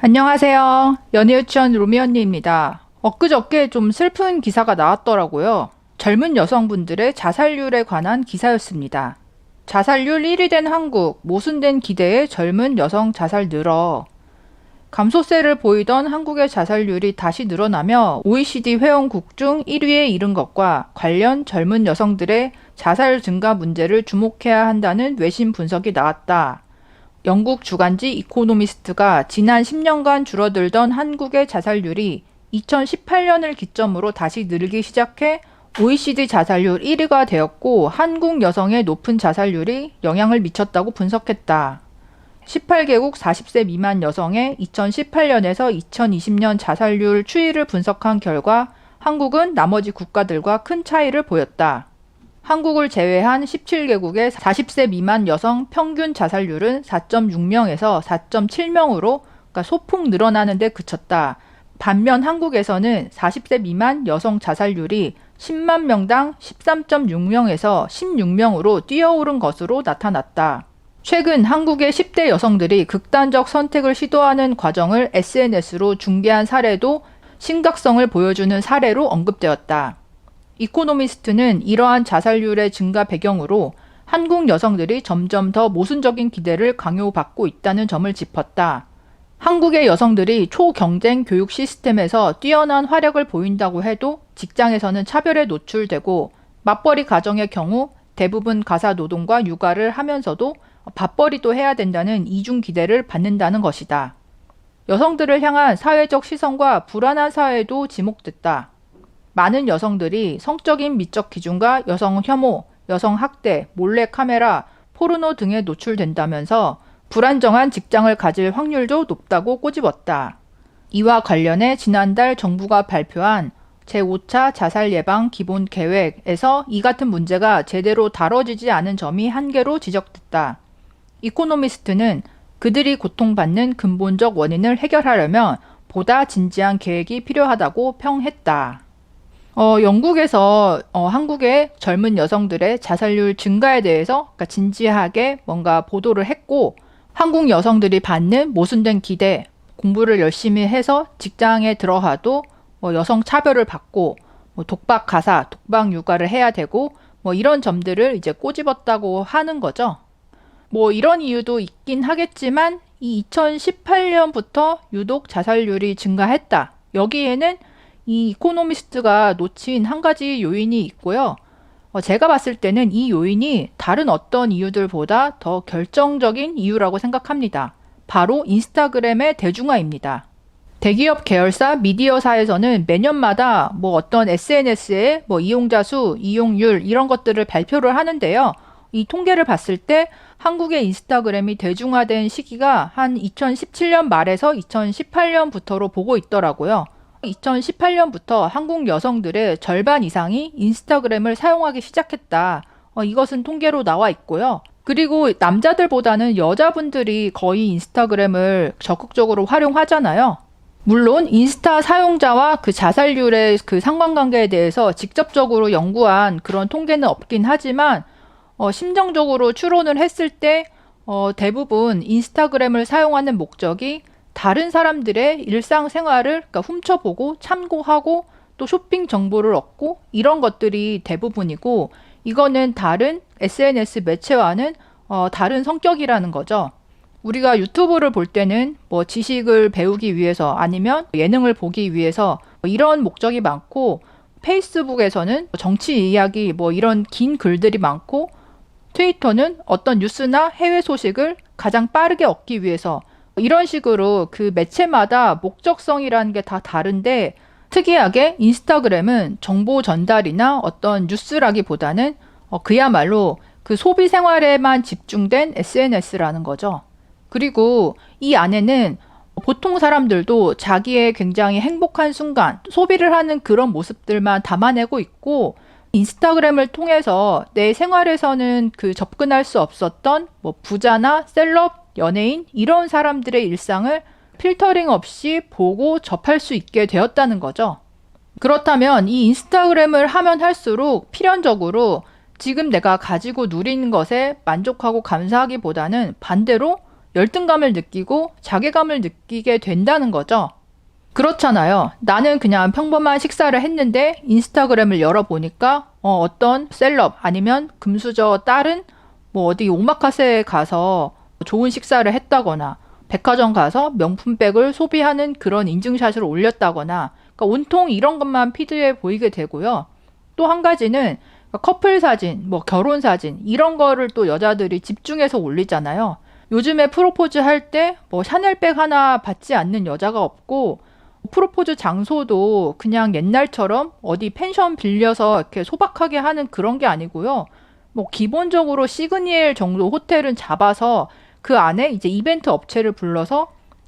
안녕하세요. 연예유치원 루미 언니입니다. 엊그저께 좀 슬픈 기사가 나왔더라고요. 젊은 여성분들의 자살률에 관한 기사였습니다. 자살률 1위 된 한국, 모순된 기대에 젊은 여성 자살 늘어. 감소세를 보이던 한국의 자살률이 다시 늘어나며 OECD 회원국 중 1위에 이른 것과 관련 젊은 여성들의 자살 증가 문제를 주목해야 한다는 외신 분석이 나왔다. 영국 주간지 이코노미스트가 지난 10년간 줄어들던 한국의 자살률이 2018년을 기점으로 다시 늘기 시작해 OECD 자살률 1위가 되었고 한국 여성의 높은 자살률이 영향을 미쳤다고 분석했다. 18개국 40세 미만 여성의 2018년에서 2020년 자살률 추이를 분석한 결과 한국은 나머지 국가들과 큰 차이를 보였다. 한국을 제외한 17개국의 40세 미만 여성 평균 자살률은 4.6명에서 4.7명으로 소폭 늘어나는 데 그쳤다. 반면 한국에서는 40세 미만 여성 자살률이 10만 명당 13.6명에서 16명으로 뛰어오른 것으로 나타났다. 최근 한국의 10대 여성들이 극단적 선택을 시도하는 과정을 SNS로 중계한 사례도 심각성을 보여주는 사례로 언급되었다. 이코노미스트는 이러한 자살률의 증가 배경으로 한국 여성들이 점점 더 모순적인 기대를 강요받고 있다는 점을 짚었다. 한국의 여성들이 초경쟁 교육 시스템에서 뛰어난 활약을 보인다고 해도 직장에서는 차별에 노출되고 맞벌이 가정의 경우 대부분 가사 노동과 육아를 하면서도 밥벌이도 해야 된다는 이중 기대를 받는다는 것이다. 여성들을 향한 사회적 시선과 불안한 사회도 지목됐다. 많은 여성들이 성적인 미적 기준과 여성 혐오, 여성 학대, 몰래카메라, 포르노 등에 노출된다면서 불안정한 직장을 가질 확률도 높다고 꼬집었다. 이와 관련해 지난달 정부가 발표한 제5차 자살 예방 기본 계획에서 이 같은 문제가 제대로 다뤄지지 않은 점이 한계로 지적됐다. 이코노미스트는 그들이 고통받는 근본적 원인을 해결하려면 보다 진지한 계획이 필요하다고 평했다. 영국에서 한국의 젊은 여성들의 자살률 증가에 대해서 진지하게 뭔가 보도를 했고 한국 여성들이 받는 모순된 기대, 공부를 열심히 해서 직장에 들어가도 여성 차별을 받고 독박 가사, 독박 육아를 해야 되고 이런 점들을 이제 꼬집었다고 하는 거죠. 이런 이유도 있긴 하겠지만 이 2018년부터 유독 자살률이 증가했다. 여기에는 이 이코노미스트가 놓친 한 가지 요인이 있고요. 제가 봤을 때는 이 요인이 다른 어떤 이유들보다 더 결정적인 이유라고 생각합니다. 바로 인스타그램의 대중화입니다. 대기업 계열사 미디어사에서는 매년마다 어떤 SNS의 이용자 수, 이용률 이런 것들을 발표를 하는데요. 이 통계를 봤을 때 한국의 인스타그램이 대중화된 시기가 한 2017년 말에서 2018년부터로 보고 있더라고요. 2018년부터 한국 여성들의 절반 이상이 인스타그램을 사용하기 시작했다. 이것은 통계로 나와 있고요. 그리고 남자들보다는 여자분들이 거의 인스타그램을 적극적으로 활용하잖아요. 물론 인스타 사용자와 그 자살률의 그 상관관계에 대해서 직접적으로 연구한 그런 통계는 없긴 하지만 심정적으로 추론을 했을 때 대부분 인스타그램을 사용하는 목적이 다른 사람들의 일상생활을 훔쳐보고 참고하고 또 쇼핑 정보를 얻고 이런 것들이 대부분이고 이거는 다른 SNS 매체와는 다른 성격이라는 거죠. 우리가 유튜브를 볼 때는 지식을 배우기 위해서 아니면 예능을 보기 위해서 이런 목적이 많고 페이스북에서는 정치 이야기 이런 긴 글들이 많고 트위터는 어떤 뉴스나 해외 소식을 가장 빠르게 얻기 위해서 이런 식으로 그 매체마다 목적성이라는 게 다 다른데 특이하게 인스타그램은 정보 전달이나 어떤 뉴스라기보다는 그야말로 그 소비 생활에만 집중된 SNS라는 거죠. 그리고 이 안에는 보통 사람들도 자기의 굉장히 행복한 순간, 소비를 하는 그런 모습들만 담아내고 있고 인스타그램을 통해서 내 생활에서는 그 접근할 수 없었던 부자나 셀럽, 연예인 이런 사람들의 일상을 필터링 없이 보고 접할 수 있게 되었다는 거죠. 그렇다면 이 인스타그램을 하면 할수록 필연적으로 지금 내가 가지고 누리는 것에 만족하고 감사하기보다는 반대로 열등감을 느끼고 자괴감을 느끼게 된다는 거죠. 그렇잖아요. 나는 그냥 평범한 식사를 했는데 인스타그램을 열어보니까 어떤 셀럽 아니면 금수저 딸은 뭐 어디 오마카세에 가서 좋은 식사를 했다거나 백화점 가서 명품백을 소비하는 그런 인증샷을 올렸다거나 그러니까 온통 이런 것만 피드에 보이게 되고요. 또 한 가지는 커플 사진, 뭐 결혼 사진 이런 거를 또 여자들이 집중해서 올리잖아요. 요즘에 프로포즈 할 때 뭐 샤넬백 하나 받지 않는 여자가 없고 프로포즈 장소도 그냥 옛날처럼 어디 펜션 빌려서 이렇게 소박하게 하는 그런 게 아니고요. 뭐 기본적으로 시그니엘 정도 호텔은 잡아서 그 안에 이제 이벤트 업체를 불러서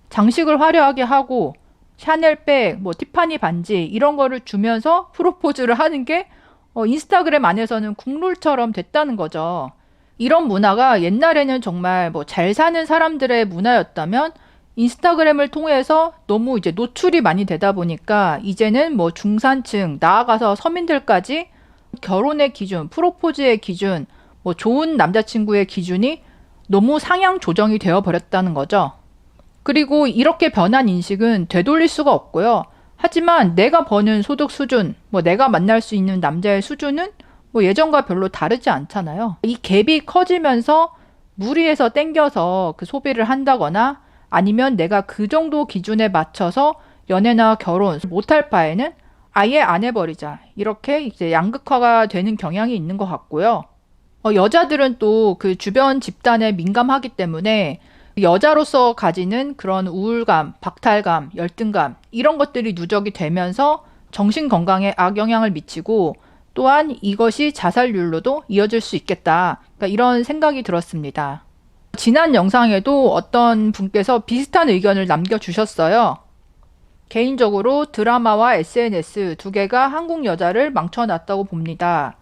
장식을 화려하게 하고 샤넬백, 뭐 티파니 반지 이런 거를 주면서 프로포즈를 하는 게 인스타그램 안에서는 국룰처럼 됐다는 거죠. 이런 문화가 옛날에는 정말 뭐 잘 사는 사람들의 문화였다면 인스타그램을 통해서 너무 이제 노출이 많이 되다 보니까 이제는 뭐 중산층, 나아가서 서민들까지 결혼의 기준, 프로포즈의 기준, 뭐 좋은 남자친구의 기준이 너무 상향 조정이 되어 버렸다는 거죠. 그리고 이렇게 변한 인식은 되돌릴 수가 없고요. 하지만 내가 버는 소득 수준, 뭐 내가 만날 수 있는 남자의 수준은 뭐 예전과 별로 다르지 않잖아요. 이 갭이 커지면서 무리해서 땡겨서 그 소비를 한다거나 아니면 내가 그 정도 기준에 맞춰서 연애나 결혼 못할 바에는 아예 안 해버리자. 이렇게 이제 양극화가 되는 경향이 있는 것 같고요. 여자들은 또 그 주변 집단에 민감하기 때문에 여자로서 가지는 그런 우울감, 박탈감, 열등감 이런 것들이 누적이 되면서 정신 건강에 악영향을 미치고 또한 이것이 자살률로도 이어질 수 있겠다. 그러니까 이런 생각이 들었습니다. 지난 영상에도 어떤 분께서 비슷한 의견을 남겨주셨어요. 개인적으로 드라마와 SNS 두 개가 한국 여자를 망쳐놨다고 봅니다.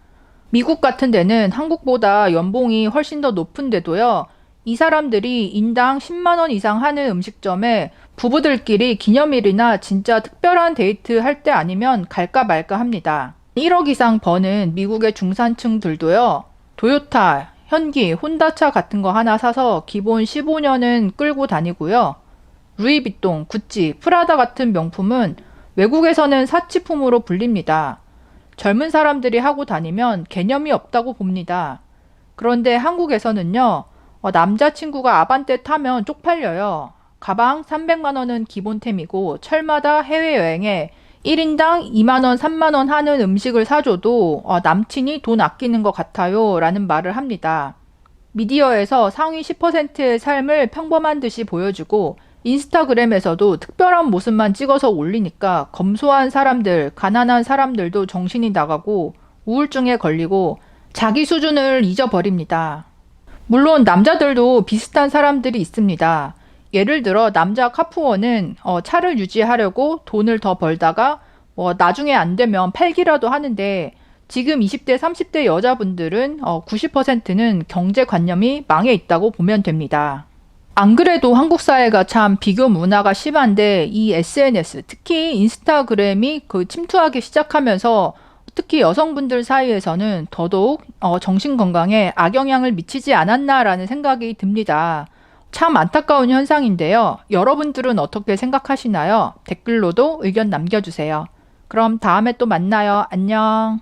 미국 같은 데는 한국보다 연봉이 훨씬 더 높은데도요. 이 사람들이 인당 10만 원 이상 하는 음식점에 부부들끼리 기념일이나 진짜 특별한 데이트 할 때 아니면 갈까 말까 합니다. 1억 이상 버는 미국의 중산층들도요. 도요타, 현기, 혼다차 같은 거 하나 사서 기본 15년은 끌고 다니고요. 루이비통, 구찌, 프라다 같은 명품은 외국에서는 사치품으로 불립니다. 젊은 사람들이 하고 다니면 개념이 없다고 봅니다. 그런데 한국에서는요. 남자친구가 아반떼 타면 쪽팔려요. 가방 300만 원은 기본템이고 철마다 해외여행에 1인당 2만 원, 3만 원 하는 음식을 사줘도 남친이 돈 아끼는 것 같아요 라는 말을 합니다. 미디어에서 상위 10%의 삶을 평범한 듯이 보여주고 인스타그램에서도 특별한 모습만 찍어서 올리니까 검소한 사람들, 가난한 사람들도 정신이 나가고 우울증에 걸리고 자기 수준을 잊어버립니다. 물론 남자들도 비슷한 사람들이 있습니다. 예를 들어 남자 카푸어는 차를 유지하려고 돈을 더 벌다가 나중에 안 되면 팔기라도 하는데 지금 20대, 30대 여자분들은 90%는 경제관념이 망해 있다고 보면 됩니다. 안 그래도 한국 사회가 참 비교 문화가 심한데 이 SNS, 특히 인스타그램이 침투하기 시작하면서 특히 여성분들 사이에서는 더더욱 정신건강에 악영향을 미치지 않았나라는 생각이 듭니다. 참 안타까운 현상인데요. 여러분들은 어떻게 생각하시나요? 댓글로도 의견 남겨주세요. 그럼 다음에 또 만나요. 안녕.